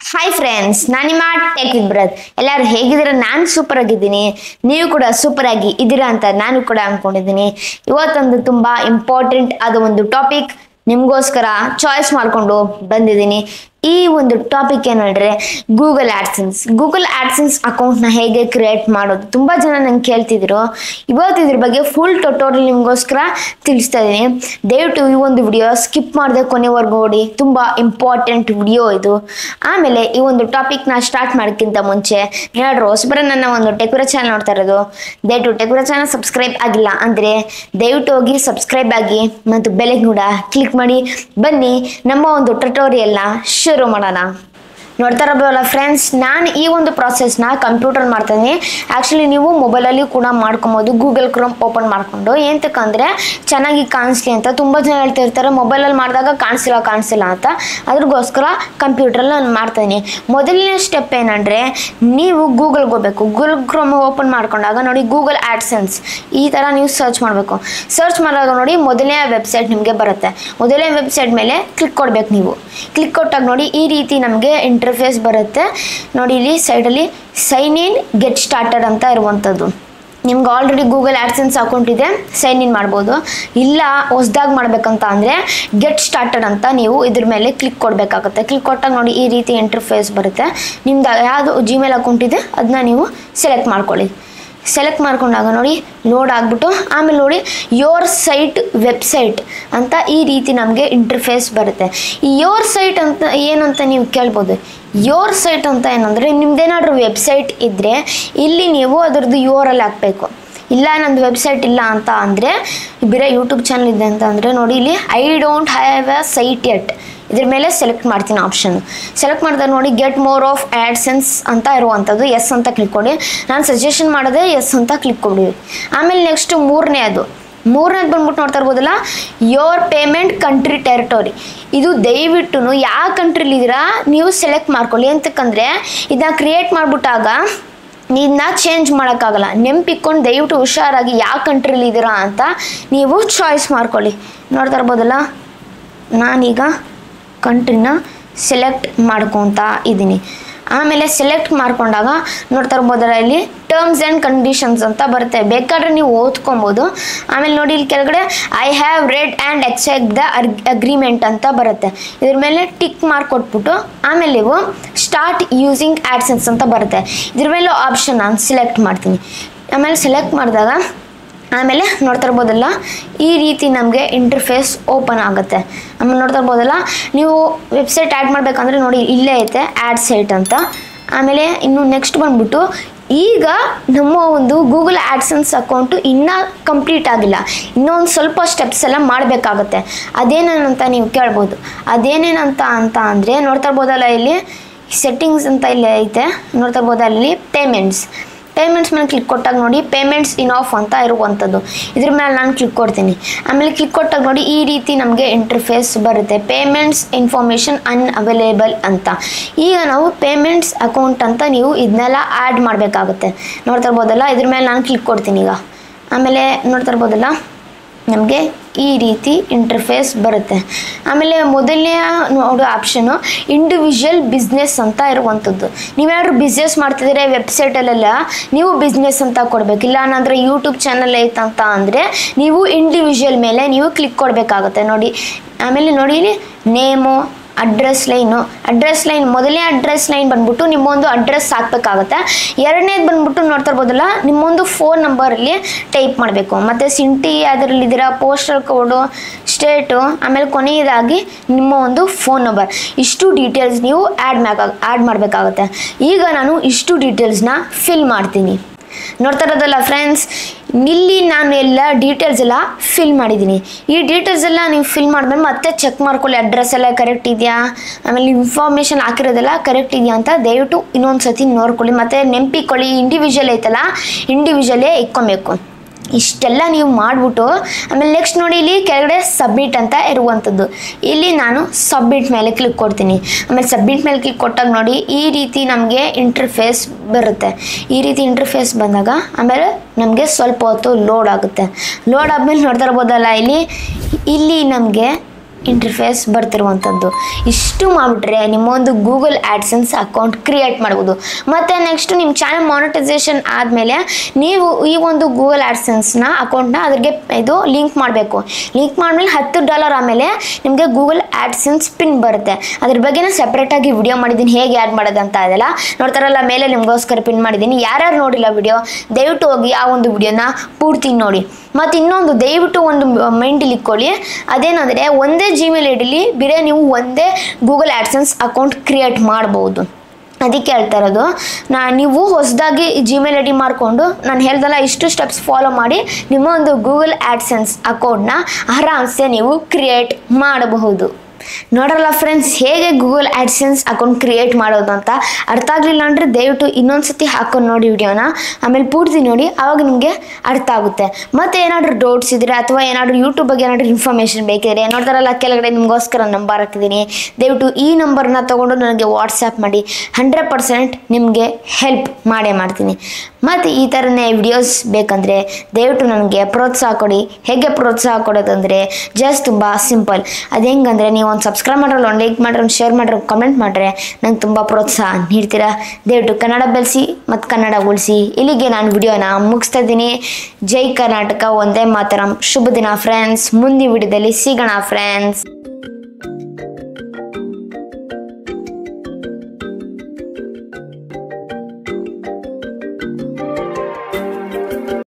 Hi friends, ನಾನು ನಿಮ್ಮ tech with ಬ್ರದ್. ಎಲ್ಲರೂ ಹೇಗಿದ್ದೀರಾ? ನಾನು ಸೂಪರ್ ಆಗಿದ್ದೀನಿ. ನೀವು ಕೂಡ ಸೂಪರ್ ಆಗಿ ಇದ್ದೀರಾ ಅಂತ ನಾನು ಕೂಡ ಅನ್ಕೊಂಡಿದ್ದೀನಿ. ಇವತ್ತೊಂದು ತುಂಬಾ ಇಂಪಾರ್ಟೆಂಟ್ ಆದ ಒಂದು ಟಾಪಿಕ್ ನಿಮಗೋಸ್ಕರ ಚಾಯ್ಸ್ ಮಾಡ್ಕೊಂಡು ಬಂದಿದ್ದೀನಿ. ಈ ಒಂದು ಟಾಪಿಕ್ ಏನಂದ್ರೆ ಗೂಗಲ್ ಆಡ್ಸೆನ್ಸ್ ಅಕೌಂಟ್ನ ಹೇಗೆ ಕ್ರಿಯೇಟ್ ಮಾಡೋದು. ತುಂಬಾ ಜನ ನಂಗೆ ಕೇಳ್ತಿದ್ರು. ಇವತ್ತು ಇದ್ರ ಬಗ್ಗೆ ಫುಲ್ ಟ್ಯುಟೋರಿಯಲ್ ನಿಮಗೋಸ್ಕರ ತಿಳಿಸ್ತಾ ಇದ್ದೀನಿ. ದಯವಿಟ್ಟು ಈ ಒಂದು ವಿಡಿಯೋ ಸ್ಕಿಪ್ ಮಾಡದೆ ಕೊನೆವರೆಗೂ ನೋಡಿ. ತುಂಬಾ ಇಂಪಾರ್ಟೆಂಟ್ ವಿಡಿಯೋ ಇದು. ಆಮೇಲೆ ಈ ಒಂದು ಟಾಪಿಕ್ನ ಸ್ಟಾರ್ಟ್ ಮಾಡೋಕ್ಕಿಂತ ಮುಂಚೆ ಏನಾದ್ರು ಹೊಸಬರ ನನ್ನ ಒಂದು ಟೆಕ್ವಿರ ಚಾನಲ್ ನೋಡ್ತಾ ಇರೋದು, ದಯವಿಟ್ಟು ಟೆಕ್ವಿರ ಚಾನಲ್ ಸಬ್ಸ್ಕ್ರೈಬ್ ಆಗಿಲ್ಲ ಅಂದರೆ ದಯವಿಟ್ಟು ಹೋಗಿ ಸಬ್ಸ್ಕ್ರೈಬ್ ಆಗಿ ಮತ್ತು ಬೆಲ್ ಕೂಡ ಕ್ಲಿಕ್ ಮಾಡಿ. ಬನ್ನಿ ನಮ್ಮ ಒಂದು ಟ್ಯುಟೋರಿಯಲ್ನ ಶುರು ಮಾಡೋಣ. ನೋಡ್ತಾ ಇರೋಲ್ಲ ಫ್ರೆಂಡ್ಸ್, ನಾನು ಈ ಒಂದು ಪ್ರಾಸೆಸ್ನ ಕಂಪ್ಯೂಟರ್ ಮಾಡ್ತೀನಿ. ಆ್ಯಕ್ಚುಲಿ ನೀವು ಮೊಬೈಲಲ್ಲಿ ಕೂಡ ಮಾಡ್ಕೊಬೋದು, ಗೂಗಲ್ ಕ್ರೋಮ್ ಓಪನ್ ಮಾಡಿಕೊಂಡು. ಏನಂತಕ್ಕಂದರೆ ಚೆನ್ನಾಗಿ ಕಾಣಿಸ್ಲಿ ಅಂತ ತುಂಬ ಜನ ಹೇಳ್ತಿರ್ತಾರೆ, ಮೊಬೈಲಲ್ಲಿ ಮಾಡಿದಾಗ ಕಾಣಿಸಿಲ್ಲ ಅಂತ. ಅದ್ರಗೋಸ್ಕರ ಕಂಪ್ಯೂಟ್ರಲ್ಲಿ ನಾನು ಮಾಡ್ತೀನಿ. ಮೊದಲನೇ ಸ್ಟೆಪ್ ಏನಂದರೆ ನೀವು ಗೂಗಲ್ಗೆ ಹೋಗಬೇಕು. ಗೂಗಲ್ ಕ್ರೋಮ್ ಓಪನ್ ಮಾಡ್ಕೊಂಡಾಗ ನೋಡಿ ಗೂಗಲ್ ಆಡ್ಸೆನ್ಸ್ ಈ ಥರ ನೀವು ಸರ್ಚ್ ಮಾಡಬೇಕು. ಸರ್ಚ್ ಮಾಡಿದಾಗ ನೋಡಿ ಮೊದಲನೇ ವೆಬ್ಸೈಟ್ ನಿಮಗೆ ಬರುತ್ತೆ. ಮೊದಲನೇ ವೆಬ್ಸೈಟ್ ಮೇಲೆ ಕ್ಲಿಕ್ ಕೊಡಬೇಕು. ನೀವು ಕ್ಲಿಕ್ ಕೊಟ್ಟಾಗ ನೋಡಿ ಈ ರೀತಿ ನಮಗೆ ಇಂಟರ್ಫೇಸ್ ಬರುತ್ತೆ. ನೋಡಿ ಇಲ್ಲಿ ಸೈಡಲ್ಲಿ ಸೈನ್ ಇನ್ ಗೆಟ್ ಸ್ಟಾರ್ಟೆಡ್ ಅಂತ ಇರುವಂಥದ್ದು. ನಿಮ್ಗೆ ಆಲ್ರೆಡಿ ಗೂಗಲ್ ಆಡ್ಸೆನ್ಸ್ ಅಕೌಂಟ್ ಇದೆ, ಸೈನ್ ಇನ್ ಮಾಡ್ಬೋದು. ಇಲ್ಲ ಹೊಸ್ದಾಗಿ ಮಾಡ್ಬೇಕಂತ ಅಂದರೆ ಗೆಟ್ ಸ್ಟಾರ್ಟೆಡ್ ಅಂತ ನೀವು ಇದ್ರ ಮೇಲೆ ಕ್ಲಿಕ್ ಕೊಡಬೇಕಾಗುತ್ತೆ. ಕ್ಲಿಕ್ ಕೊಟ್ಟಾಗ ನೋಡಿ ಈ ರೀತಿ ಇಂಟರ್ಫೇಸ್ ಬರುತ್ತೆ. ನಿಮ್ದು ಯಾವುದು ಜಿಮೇಲ್ ಅಕೌಂಟ್ ಇದೆ ಅದನ್ನ ನೀವು ಸೆಲೆಕ್ಟ್ ಮಾಡ್ಕೊಳ್ಳಿ. ಸೆಲೆಕ್ಟ್ ಮಾಡ್ಕೊಂಡಾಗ ನೋಡಿ ಲೋಡ್ ಆಗಿಬಿಟ್ಟು ಆಮೇಲೆ ನೋಡಿ ಯೋರ್ ಸೈಟ್ ವೆಬ್ಸೈಟ್ ಅಂತ ಈ ರೀತಿ ನಮಗೆ ಇಂಟರ್ಫೇಸ್ ಬರುತ್ತೆ. ಈ ಯೋರ್ ಸೈಟ್ ಅಂತ ಏನಂತ ನೀವು ಕೇಳ್ಬೋದು. ಯೋರ್ ಸೈಟ್ ಅಂತ ಏನಂದರೆ ನಿಮ್ದೇನಾದ್ರೂ ವೆಬ್ಸೈಟ್ ಇದ್ದರೆ ಇಲ್ಲಿ ನೀವು ಅದರದ್ದು URL ಹಾಕಬೇಕು. ಇಲ್ಲ ನಂದು ವೆಬ್ಸೈಟ್ ಇಲ್ಲ ಅಂತ ಅಂದರೆ ಬೇರೆ ಯೂಟ್ಯೂಬ್ ಚಾನಲ್ ಇದೆ ಅಂತ ಅಂದರೆ ನೋಡಿ ಇಲ್ಲಿ I don't have a site yet ಇದ್ರ ಮೇಲೆ ಸೆಲೆಕ್ಟ್ ಮಾಡ್ತೀನಿ ಆಪ್ಷನ್. ಸೆಲೆಕ್ಟ್ ಮಾಡಿದಾಗ ನೋಡಿ ಗೆಟ್ ಮೋರ್ ಆಫ್ ಆಡ್ಸೆನ್ಸ್ ಅಂತ ಇರುವಂಥದ್ದು ಎಸ್ ಅಂತ ಕ್ಲಿಕ್ ಕೊಡಿ. ನಾನು ಸಜೆಷನ್ ಮಾಡೋದೇ ಎಸ್ ಅಂತ ಕ್ಲಿಕ್ ಕೊಡಿ. ಆಮೇಲೆ ನೆಕ್ಸ್ಟ್ ಮೂರನೇದು ಬಂದ್ಬಿಟ್ಟು ನೋಡ್ತಾ ಇರ್ಬೋದಲ್ಲ, ಯೋರ್ ಪೇಮೆಂಟ್ ಕಂಟ್ರಿ ಟೆರಿಟರಿ. ಇದು ದಯವಿಟ್ಟು ಯಾವ ಕಂಟ್ರಿಲಿದ್ದೀರಾ ನೀವು ಸೆಲೆಕ್ಟ್ ಮಾಡ್ಕೊಳ್ಳಿ. ಅಂತಕ್ಕಂದರೆ ಇದನ್ನ ಕ್ರಿಯೇಟ್ ಮಾಡಿಬಿಟ್ಟಾಗ ಇದನ್ನ ಚೇಂಜ್ ಮಾಡೋಕ್ಕಾಗಲ್ಲ. ನೆನಪಿಟ್ಕೊಂಡು ದಯವಿಟ್ಟು ಹುಷಾರಾಗಿ ಯಾವ ಕಂಟ್ರಿಲಿ ಇದ್ದೀರಾ ಅಂತ ನೀವು ಚಾಯ್ಸ್ ಮಾಡ್ಕೊಳ್ಳಿ. ನೋಡ್ತಾ ಇರ್ಬೋದಲ್ಲ, ನಾನೀಗ ಕಂಟ್ರಿನ ಸೆಲೆಕ್ಟ್ ಮಾಡ್ಕೊತಾ ಇದ್ದೀನಿ. ಆಮೇಲೆ ಸೆಲೆಕ್ಟ್ ಮಾಡ್ಕೊಂಡಾಗ ನೋಡ್ತಾ ಇರ್ಬೋದಲ್ಲ ಇಲ್ಲಿ ಟರ್ಮ್ಸ್ ಆ್ಯಂಡ್ ಕಂಡೀಷನ್ಸ್ ಅಂತ ಬರುತ್ತೆ. ಬೇಕಾದ್ರೆ ನೀವು ಓದ್ಕೊಬೋದು. ಆಮೇಲೆ ನೋಡಿ ಇಲ್ಲಿ ಕೆಳಗಡೆ I have read and accept the agreement ಅಂತ ಬರುತ್ತೆ. ಇದ್ರ ಮೇಲೆ ಟಿಕ್ ಮಾರ್ಕ್ ಕೊಟ್ಬಿಟ್ಟು ಆಮೇಲೆ ನೀವು ಸ್ಟಾರ್ಟ್ ಯೂಸಿಂಗ್ ಆಡ್ಸೆನ್ಸ್ ಅಂತ ಬರುತ್ತೆ. ಇದ್ರ ಮೇಲೆ ಆಪ್ಷನ್ ನಾನು ಸೆಲೆಕ್ಟ್ ಮಾಡ್ತೀನಿ. ಆಮೇಲೆ ಸೆಲೆಕ್ಟ್ ಮಾಡಿದಾಗ ಆಮೇಲೆ ನೋಡ್ತಾ ಇರ್ಬೋದಲ್ಲ ಈ ರೀತಿ ನಮಗೆ ಇಂಟರ್ಫೇಸ್ ಓಪನ್ ಆಗುತ್ತೆ. ಆಮೇಲೆ ನೋಡ್ತಾ ಇರ್ಬೋದಲ್ಲ, ನೀವು ವೆಬ್ಸೈಟ್ ಆ್ಯಡ್ ಮಾಡಬೇಕಂದ್ರೆ ನೋಡಿ ಇಲ್ಲೇ ಐತೆ ಆ್ಯಡ್ ಸೈಟ್ ಅಂತ. ಆಮೇಲೆ ಇನ್ನು ನೆಕ್ಸ್ಟ್ ಬಂದ್ಬಿಟ್ಟು ಈಗ ನಮ್ಮ ಒಂದು ಗೂಗಲ್ ಆಡ್ಸೆನ್ಸ್ ಅಕೌಂಟು ಇನ್ನೂ ಕಂಪ್ಲೀಟ್ ಆಗಿಲ್ಲ. ಇನ್ನೊಂದು ಸ್ವಲ್ಪ ಸ್ಟೆಪ್ಸ್ ಎಲ್ಲ ಮಾಡಬೇಕಾಗತ್ತೆ. ಅದೇನೇನಂತ ನೀವು ಕೇಳ್ಬೋದು. ಅದೇನೇನಂತ ಅಂದರೆ ನೋಡ್ತಾ ಇರ್ಬೋದಲ್ಲ ಇಲ್ಲಿ ಸೆಟ್ಟಿಂಗ್ಸ್ ಅಂತ ಇಲ್ಲಿ ಐತೆ. ನೋಡ್ತಾ ಇರ್ಬೋದಲ್ಲ ಇಲ್ಲಿ ಪೇಮೆಂಟ್ಸ್ ಮೇಲೆ ಕ್ಲಿಕ್ ಕೊಟ್ಟಾಗ ನೋಡಿ ಪೇಮೆಂಟ್ಸ್ ಇನ್ ಆಫ್ ಅಂತ ಇರುವಂಥದ್ದು. ಇದ್ರ ಮೇಲೆ ನಾನು ಕ್ಲಿಕ್ ಕೊಡ್ತೀನಿ. ಆಮೇಲೆ ಕ್ಲಿಕ್ ಕೊಟ್ಟಾಗ ನೋಡಿ ಈ ರೀತಿ ನಮಗೆ ಇಂಟರ್ಫೇಸ್ ಬರುತ್ತೆ. ಪೇಮೆಂಟ್ಸ್ ಇನ್ಫಾರ್ಮೇಷನ್ ಅನ್ಅವೈಲೇಬಲ್ ಅಂತ. ಈಗ ನಾವು ಪೇಮೆಂಟ್ಸ್ ಅಕೌಂಟ್ ಅಂತ ನೀವು ಇದನ್ನೆಲ್ಲ ಆ್ಯಡ್ ಮಾಡಬೇಕಾಗುತ್ತೆ. ನೋಡ್ತಾ ಇರ್ಬೋದಲ್ಲ, ಇದ್ರ ಮೇಲೆ ನಾನು ಕ್ಲಿಕ್ ಕೊಡ್ತೀನಿ ಈಗ. ಆಮೇಲೆ ನೋಡ್ತಾ ಇರ್ಬೋದಲ್ಲ ನಮಗೆ ಈ ರೀತಿ ಇಂಟರ್ಫೇಸ್ ಬರುತ್ತೆ. ಆಮೇಲೆ ಮೊದಲನೇ ನೋಡೋ ಆಪ್ಷನು ಇಂಡಿವಿಜುವಲ್ ಬಿಸ್ನೆಸ್ ಅಂತ ಇರುವಂಥದ್ದು. ನೀವೇನಾದ್ರು ಬಿಸ್ನೆಸ್ ಮಾಡ್ತಿದ್ರೆ ವೆಬ್ಸೈಟಲ್ಲೆಲ್ಲ ನೀವು ಬಿಸ್ನೆಸ್ ಅಂತ ಕೊಡಬೇಕು. ಇಲ್ಲ ಅಂದರೆ ಯೂಟ್ಯೂಬ್ ಚಾನಲ್ ಐತಂತ ಅಂದರೆ ನೀವು ಇಂಡಿವಿಜುವಲ್ ಮೇಲೆ ನೀವು ಕ್ಲಿಕ್ ಕೊಡಬೇಕಾಗುತ್ತೆ. ನೋಡಿ ಆಮೇಲೆ ನೋಡಿ ಇಲ್ಲಿ ನೇಮು, ಅಡ್ರೆಸ್ ಲೈನ್ ಮೊದಲನೇ ಅಡ್ರೆಸ್ ಲೈನ್ ಬಂದ್ಬಿಟ್ಟು ನಿಮ್ಮೊಂದು ಅಡ್ರೆಸ್ ಹಾಕಬೇಕಾಗುತ್ತೆ. ಎರಡನೇದು ಬಂದ್ಬಿಟ್ಟು ನೋಡ್ತಾ ಇರ್ಬೋದಲ್ಲ ನಿಮ್ಮೊಂದು ಫೋನ್ ನಂಬರಲ್ಲಿ ಟೈಪ್ ಮಾಡಬೇಕು. ಮತ್ತು ಸಿಟಿ ಅದರಲ್ಲಿದ್ದೀರಾ, ಪೋಸ್ಟಲ್ ಕೋಡು, ಸ್ಟೇಟು, ಆಮೇಲೆ ಕೊನೆಯದಾಗಿ ನಿಮ್ಮ ಒಂದು ಫೋನ್ ನಂಬರ್. ಇಷ್ಟು ಡೀಟೇಲ್ಸ್ ನೀವು ಆ್ಯಡ್ ಮಾಡಬೇಕಾಗುತ್ತೆ. ಈಗ ನಾನು ಇಷ್ಟು ಡೀಟೇಲ್ಸ್ನ ಫಿಲ್ ಮಾಡ್ತೀನಿ. ನೋಡ್ತಾ ಇರೋದಲ್ಲ ಫ್ರೆಂಡ್ಸ್, ಇಲ್ಲಿ ನಾನು ಎಲ್ಲ ಡೀಟೇಲ್ಸ್ ಎಲ್ಲ ಫಿಲ್ ಮಾಡಿದ್ದೀನಿ. ಈ ಡೀಟೇಲ್ಸ್ ಎಲ್ಲ ನೀವು ಫಿಲ್ ಮಾಡಿದ್ಮೇಲೆ ಮತ್ತೆ ಚೆಕ್ ಮಾಡ್ಕೊಳ್ಳಿ ಅಡ್ರೆಸ್ ಎಲ್ಲ ಕರೆಕ್ಟ್ ಇದೆಯಾ, ಆಮೇಲೆ ಇನ್ಫಾರ್ಮೇಷನ್ ಹಾಕಿರೋದೆಲ್ಲ ಕರೆಕ್ಟ್ ಇದೆಯಾ ಅಂತ ದಯವಿಟ್ಟು ಇನ್ನೊಂದು ಸತಿ ನೋಡ್ಕೊಳ್ಳಿ. ಮತ್ತು ನೆನಪಿಕೊಳ್ಳಿ ಇಂಡಿವಿಜುವಲ್ ಐತಲ್ಲ, ಇಂಡಿವಿಜುವಲೇ ಇಕ್ಕೊಬೇಕು. ಇಷ್ಟೆಲ್ಲ ನೀವು ಮಾಡಿಬಿಟ್ಟು ಆಮೇಲೆ ನೆಕ್ಸ್ಟ್ ನೋಡಿ ಇಲ್ಲಿ ಕೆಳಗಡೆ ಸಬ್ಮಿಟ್ ಅಂತ ಇರುವಂಥದ್ದು. ಇಲ್ಲಿ ನಾನು ಸಬ್ಮಿಟ್ ಮೇಲೆ ಕ್ಲಿಕ್ ಕೊಡ್ತೀನಿ. ಆಮೇಲೆ ಸಬ್ಮಿಟ್ ಮೇಲೆ ಕ್ಲಿಕ್ ಕೊಟ್ಟಾಗ ನೋಡಿ ಈ ರೀತಿ ನಮಗೆ ಇಂಟರ್ಫೇಸ್ ಬರುತ್ತೆ. ಈ ರೀತಿ ಇಂಟರ್ಫೇಸ್ ಬಂದಾಗ ಆಮೇಲೆ ನಮಗೆ ಸ್ವಲ್ಪ ಹೊತ್ತು ಲೋಡ್ ಆಗುತ್ತೆ. ಲೋಡ್ ಆದಮೇಲೆ ನೋಡ್ತಾ ಇರ್ಬೋದಲ್ಲ ಇಲ್ಲಿ ನಮಗೆ ಇಂಟರ್ಫೇಸ್ ಬರ್ತಿರುವಂಥದ್ದು. ಇಷ್ಟು ಮಾಡಿಬಿಟ್ರೆ ನಿಮ್ಮ ಒಂದು ಗೂಗಲ್ ಆ್ಯಡ್ಸೆನ್ಸ್ ಅಕೌಂಟ್ ಕ್ರಿಯೇಟ್ ಮಾಡ್ಬೋದು. ಮತ್ತು ನೆಕ್ಸ್ಟ್ ನಿಮ್ಮ ಚಾನಲ್ ಮಾನಿಟೈಸೇಷನ್ ಆದಮೇಲೆ ನೀವು ಈ ಒಂದು ಗೂಗಲ್ ಆ್ಯಡ್ಸೆನ್ಸ್ನ ಅಕೌಂಟ್ನ ಅದ್ರಿಗೆ ಇದು ಲಿಂಕ್ ಮಾಡಬೇಕು. ಲಿಂಕ್ ಮಾಡಿದ್ಮೇಲೆ $10 ಆಮೇಲೆ ನಿಮಗೆ ಗೂಗಲ್ ಆ್ಯಡ್ಸೆನ್ಸ್ ಪಿನ್ ಬರುತ್ತೆ. ಅದ್ರ ಬಗ್ಗೆನೇ ಸಪ್ರೇಟಾಗಿ ವಿಡಿಯೋ ಮಾಡಿದ್ದೀನಿ, ಹೇಗೆ ಆ್ಯಡ್ ಮಾಡೋದಂತ ಅದೆಲ್ಲ ನೋಡ್ತಾರಲ್ಲ, ಮೇಲೆ ನಿಮಗೋಸ್ಕರ ಪಿನ್ ಮಾಡಿದ್ದೀನಿ. ಯಾರ್ಯಾರು ನೋಡಿಲ್ಲ ವಿಡಿಯೋ ದಯವಿಟ್ಟು ಹೋಗಿ ಆ ಒಂದು ವಿಡಿಯೋನ ಪೂರ್ತಿ ನೋಡಿ. ಮತ್ತು ಇನ್ನೊಂದು ದಯವಿಟ್ಟು ಒಂದು ಮೈಂಡಲ್ಲಿ ಇಟ್ಕೊಳ್ಳಿ, ಅದೇನಂದರೆ ಒಂದೇ ಜಿಮೇಲ್ ಐಡಿಲಿ ಬೇರೆ ನೀವು ಒಂದೇ ಗೂಗಲ್ ಆ್ಯಡ್ಸೆನ್ಸ್ ಅಕೌಂಟ್ ಕ್ರಿಯೇಟ್ ಮಾಡ್ಬೋದು. ಅದಕ್ಕೆ ಹೇಳ್ತಾ ಇರೋದು, ನೀವು ಹೊಸದಾಗಿ ಜಿಮೇಲ್ ಐ ಡಿ ಮಾಡಿಕೊಂಡು ನಾನು ಹೇಳ್ದಲ್ಲ ಇಷ್ಟು ಸ್ಟೆಪ್ಸ್ ಫಾಲೋ ಮಾಡಿ ನಿಮ್ಮ ಒಂದು ಗೂಗಲ್ ಆ್ಯಡ್ಸೆನ್ಸ್ ಅಕೌಂಟ್ನ ಆರಾಮ್ಸೆ ನೀವು ಕ್ರಿಯೇಟ್ ಮಾಡಬಹುದು. ನೋಡಲ್ಲ ಫ್ರೆಂಡ್ಸ್, ಹೇಗೆ ಗೂಗಲ್ ಆ್ಯಡ್ಸೆನ್ಸ್ ಅಕೌಂಟ್ ಕ್ರಿಯೇಟ್ ಮಾಡೋದು ಅಂತ. ಅರ್ಥ ಆಗಲಿಲ್ಲ ಅಂದರೆ ದಯವಿಟ್ಟು ಇನ್ನೊಂದ್ಸತಿ ಹಾಕೊಂಡು ನೋಡಿ ವಿಡಿಯೋನ, ಆಮೇಲೆ ಪೂರ್ತಿ ನೋಡಿ, ಆವಾಗ ನಿಮಗೆ ಅರ್ಥ ಆಗುತ್ತೆ. ಮತ್ತು ಏನಾದರೂ ಡೌಟ್ಸ್ ಇದ್ದರೆ ಅಥವಾ ಏನಾದರೂ ಯೂಟ್ಯೂಬ್ ಬಗ್ಗೆ ಏನಾದರೂ ಇನ್ಫಾರ್ಮೇಷನ್ ಬೇಕಿದ್ರೆ ನೋಡ್ತಾರಲ್ಲ ಕೆಳಗಡೆ ನಿಮಗೋಸ್ಕರ ನಂಬರ್ ಹಾಕಿದ್ದೀನಿ. ದಯವಿಟ್ಟು ಈ ನಂಬರ್ನ ತೊಗೊಂಡು ನನಗೆ ವಾಟ್ಸಪ್ ಮಾಡಿ, 100% ನಿಮಗೆ ಹೆಲ್ಪ್ ಮಾಡೇ ಮಾಡ್ತೀನಿ. ಮತ್ತು ಈ ಥರನೇ ವಿಡಿಯೋಸ್ ಬೇಕಂದರೆ ದಯವಿಟ್ಟು ನನಗೆ ಪ್ರೋತ್ಸಾಹ ಕೊಡಿ. ಹೇಗೆ ಪ್ರೋತ್ಸಾಹ ಕೊಡೋದಂದರೆ ಜಸ್ಟ್ ತುಂಬ ಸಿಂಪಲ್. ಅದು ಹೆಂಗಂದರೆ ನೀವು ಒಂದು ಸಬ್ಸ್ಕ್ರೈಬ್ ಮಾಡಿರಲ್ಲ, ಒಂದು ಲೈಕ್ ಮಾಡಿರೋ, ಒಂದು ಶೇರ್ ಮಾಡಿರೋ, ಕಮೆಂಟ್ ಮಾಡಿದ್ರೆ ನಂಗೆ ತುಂಬ ಪ್ರೋತ್ಸಾಹ ನೀಡ್ತೀರಾ. ದಯವಿಟ್ಟು ಕನ್ನಡ ಬೆಳೆಸಿ ಮತ್ತು ಕನ್ನಡ ಉಳಿಸಿ. ಇಲ್ಲಿಗೆ ನಾನು ವಿಡಿಯೋನ ಮುಗಿಸ್ತಾ ಇದ್ದೀನಿ. ಜೈ ಕರ್ನಾಟಕ, ಒಂದೇ ಮಾತರಂ. ಶುಭ ದಿನ ಫ್ರೆಂಡ್ಸ್. ಮುಂದಿನ ವಿಡಿಯೋದಲ್ಲಿ ಸಿಗೋಣ ಫ್ರೆಂಡ್ಸ್.